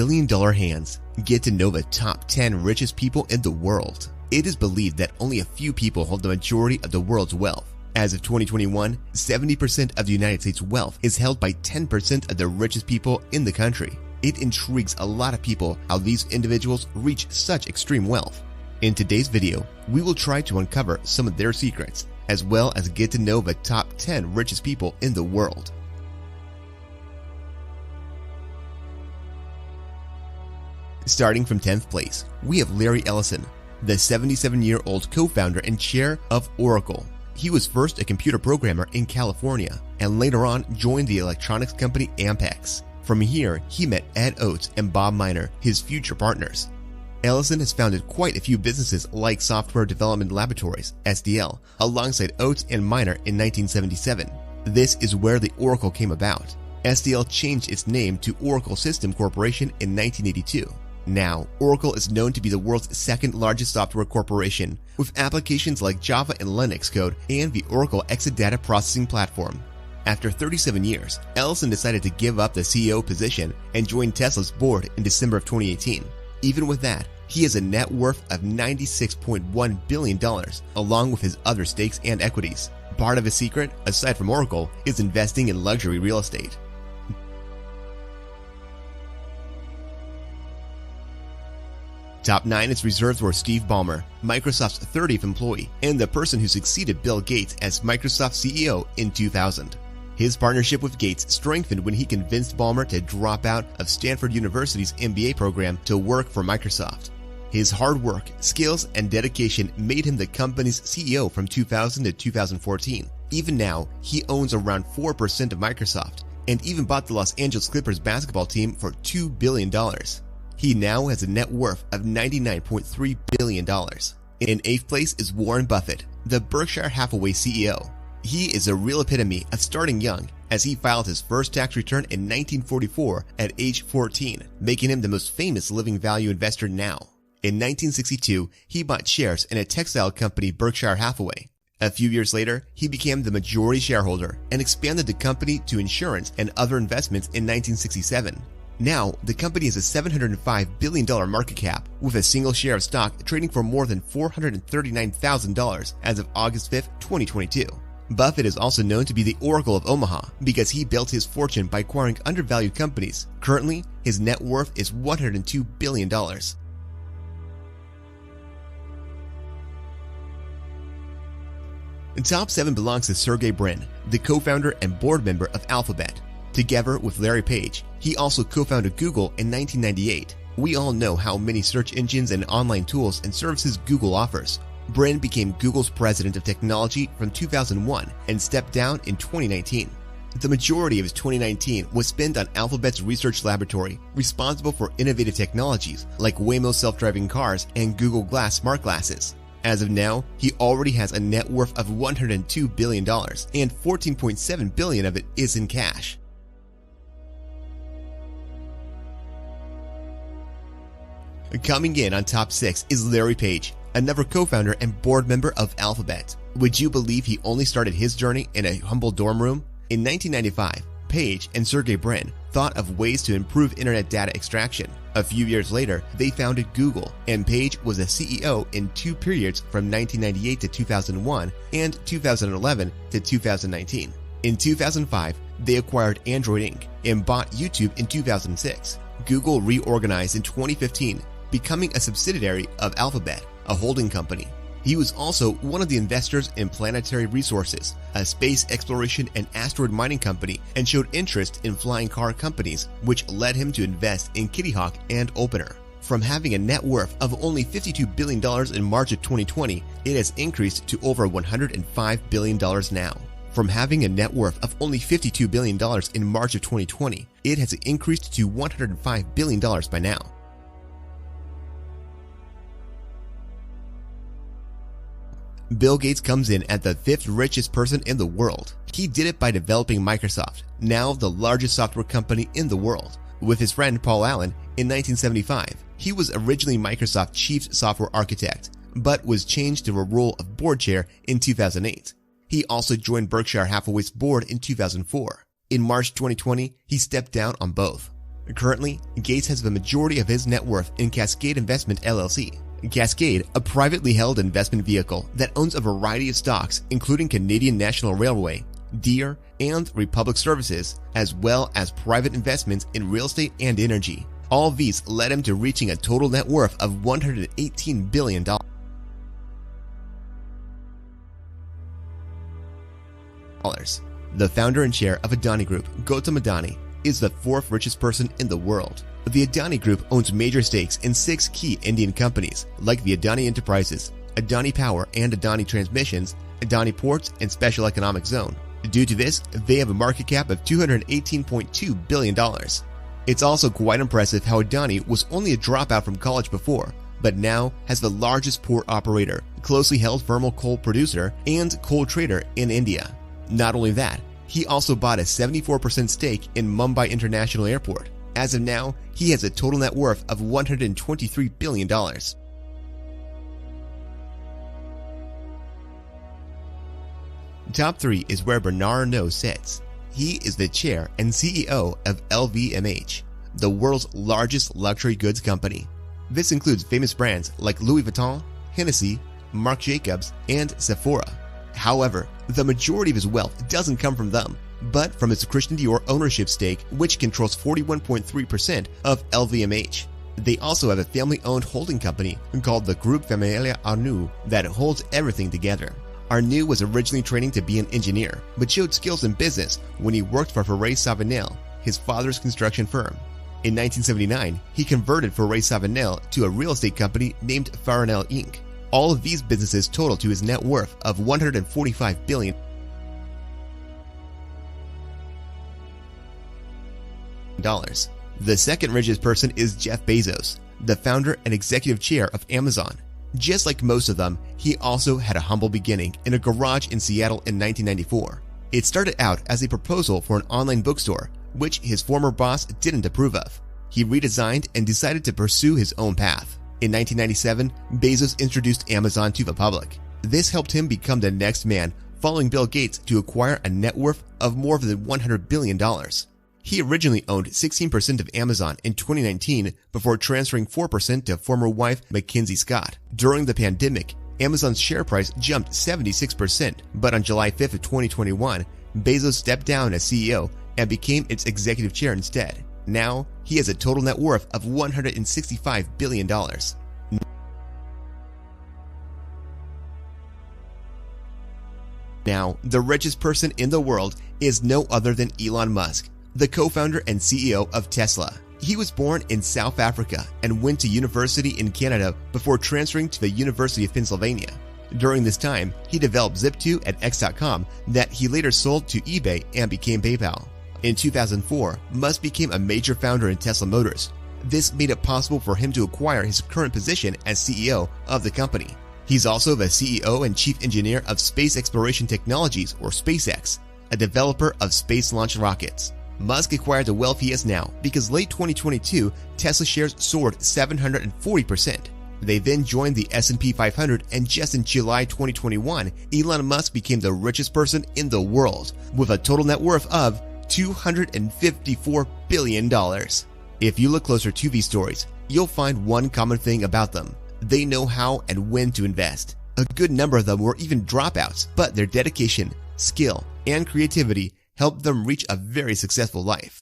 billion-dollar hands. Get to know the top 10 richest people in the world. It is believed that only a few people hold the majority of the world's wealth. As of 2021, 70% of the United States' wealth is held by 10% of the richest people in the country. It intrigues a lot of people how these individuals reach such extreme wealth. In today's video, we will try to uncover some of their secrets, as well as get to know the top 10 richest people in the world. Starting from 10th place, we have Larry Ellison, the 77-year-old co-founder and chair of Oracle. He was first a computer programmer in California and later on joined the electronics company Ampex. From here, he met Ed Oates and Bob Miner, his future partners. Ellison has founded quite a few businesses like Software Development Laboratories, SDL, alongside Oates and Miner in 1977. This is where the Oracle came about. SDL changed its name to Oracle System Corporation in 1982. Now, Oracle is known to be the world's second largest software corporation, with applications like Java and Linux code and the Oracle Exadata processing platform. After 37 years, Ellison decided to give up the CEO position and join Tesla's board in December of 2018. Even with that, he has a net worth of $96.1 billion, along with his other stakes and equities. Part of his secret, aside from Oracle, is investing in luxury real estate. Top 9 is reserved for Steve Ballmer, Microsoft's 30th employee and the person who succeeded Bill Gates as Microsoft CEO in 2000. His partnership with Gates strengthened when he convinced Ballmer to drop out of Stanford University's MBA program to work for Microsoft. His hard work, skills, and dedication made him the company's CEO from 2000 to 2014. Even now, he owns around 4% of Microsoft and even bought the Los Angeles Clippers basketball team for $2 billion. He now has a net worth of $99.3 billion. In 8th place is Warren Buffett, the Berkshire Hathaway CEO. He is a real epitome of starting young, as he filed his first tax return in 1944 at age 14, making him the most famous living value investor now. In 1962, he bought shares in a textile company, Berkshire Hathaway. A few years later, he became the majority shareholder and expanded the company to insurance and other investments in 1967. Now, the company has a $705 billion market cap, with a single share of stock trading for more than $439,000 as of August 5, 2022. Buffett is also known to be the Oracle of Omaha because he built his fortune by acquiring undervalued companies. Currently, his net worth is $102 billion. The top 7 belongs to Sergey Brin, the co-founder and board member of Alphabet. Together with Larry Page, he also co-founded Google in 1998. We all know how many search engines and online tools and services Google offers. Brin became Google's president of technology from 2001 and stepped down in 2019. The majority of his 2019 was spent on Alphabet's research laboratory, responsible for innovative technologies like Waymo self-driving cars and Google Glass smart glasses. As of now, he already has a net worth of $102 billion, and $14.7 billion of it is in cash. Coming in on top 6 is Larry Page, another co-founder and board member of Alphabet. Would you believe he only started his journey in a humble dorm room? In 1995, Page and Sergey Brin thought of ways to improve internet data extraction. A few years later, they founded Google, and Page was a CEO in 2 periods from 1998 to 2001 and 2011 to 2019. In 2005, they acquired Android Inc. and bought YouTube in 2006. Google reorganized in 2015, becoming a subsidiary of Alphabet, a holding company. He was also one of the investors in Planetary Resources, a space exploration and asteroid mining company, and showed interest in flying car companies, which led him to invest in Kitty Hawk and Opener. From having a net worth of only $52 billion in March of 2020, it has increased to over $105 billion now. From having a net worth of only $52 billion in March of 2020, it has increased to $105 billion by now. Bill Gates comes in at the 5th richest person in the world. He did it by developing Microsoft, now the largest software company in the world. With his friend Paul Allen in 1975, he was originally Microsoft's chief software architect, but was changed to a role of board chair in 2008. He also joined Berkshire Hathaway's board in 2004. In March 2020, he stepped down on both. Currently, Gates has the majority of his net worth in Cascade Investment LLC. Cascade, a privately held investment vehicle that owns a variety of stocks including Canadian National Railway, Deere, and Republic Services, as well as private investments in real estate and energy. All these led him to reaching a total net worth of $118 billion. The founder and chair of Adani Group, Gautam Adani, is the fourth richest person in the world. The Adani Group owns major stakes in 6 key Indian companies like the Adani Enterprises, Adani Power and Adani Transmissions, Adani Ports, and Special Economic Zone. Due to this, they have a market cap of $218.2 billion. It's also quite impressive how Adani was only a dropout from college before, but now has the largest port operator, closely held thermal coal producer, and coal trader in India. Not only that, he also bought a 74% stake in Mumbai International Airport. As of now, he has a total net worth of $123 billion. Top 3 is where Bernard Arnault sits. He is the chair and CEO of LVMH, the world's largest luxury goods company. This includes famous brands like Louis Vuitton, Hennessy, Marc Jacobs, and Sephora. However, the majority of his wealth doesn't come from them, but from his Christian Dior ownership stake, which controls 41.3% of LVMH. They also have a family-owned holding company called the Groupe Familial Arnault that holds everything together. Arnault was originally training to be an engineer, but showed skills in business when he worked for Forêt Savenel, his father's construction firm. In 1979, he converted Forêt Savenel to a real estate company named Farinel Inc. All of these businesses total to his net worth of $145 billion. The second richest person is Jeff Bezos, the founder and executive chair of Amazon. Just like most of them, he also had a humble beginning in a garage in Seattle in 1994. It started out as a proposal for an online bookstore, which his former boss didn't approve of. He redesigned and decided to pursue his own path. In 1997, Bezos introduced Amazon to the public. This helped him become the next man, following Bill Gates, to acquire a net worth of more than $100 billion. He originally owned 16% of Amazon in 2019 before transferring 4% to former wife Mackenzie Scott. During the pandemic, Amazon's share price jumped 76%, but on July 5th of 2021, Bezos stepped down as CEO and became its executive chair instead. Now, he has a total net worth of $165 billion. Now, the richest person in the world is no other than Elon Musk, the co-founder and CEO of Tesla. He was born in South Africa and went to university in Canada before transferring to the University of Pennsylvania. During this time, he developed Zip2 at X.com that he later sold to eBay and became PayPal. In 2004, Musk became a major founder in Tesla Motors. This made it possible for him to acquire his current position as CEO of the company. He's also the CEO and chief engineer of Space Exploration Technologies, or SpaceX, a developer of space launch rockets. Musk acquired the wealth he has now because late 2022, Tesla shares soared 740%. They then joined the S&P 500, and just in July 2021, Elon Musk became the richest person in the world with a total net worth of $254 billion. If you look closer to these stories, you'll find one common thing about them. They know how and when to invest. A good number of them were even dropouts, but their dedication, skill, and creativity helped them reach a very successful life.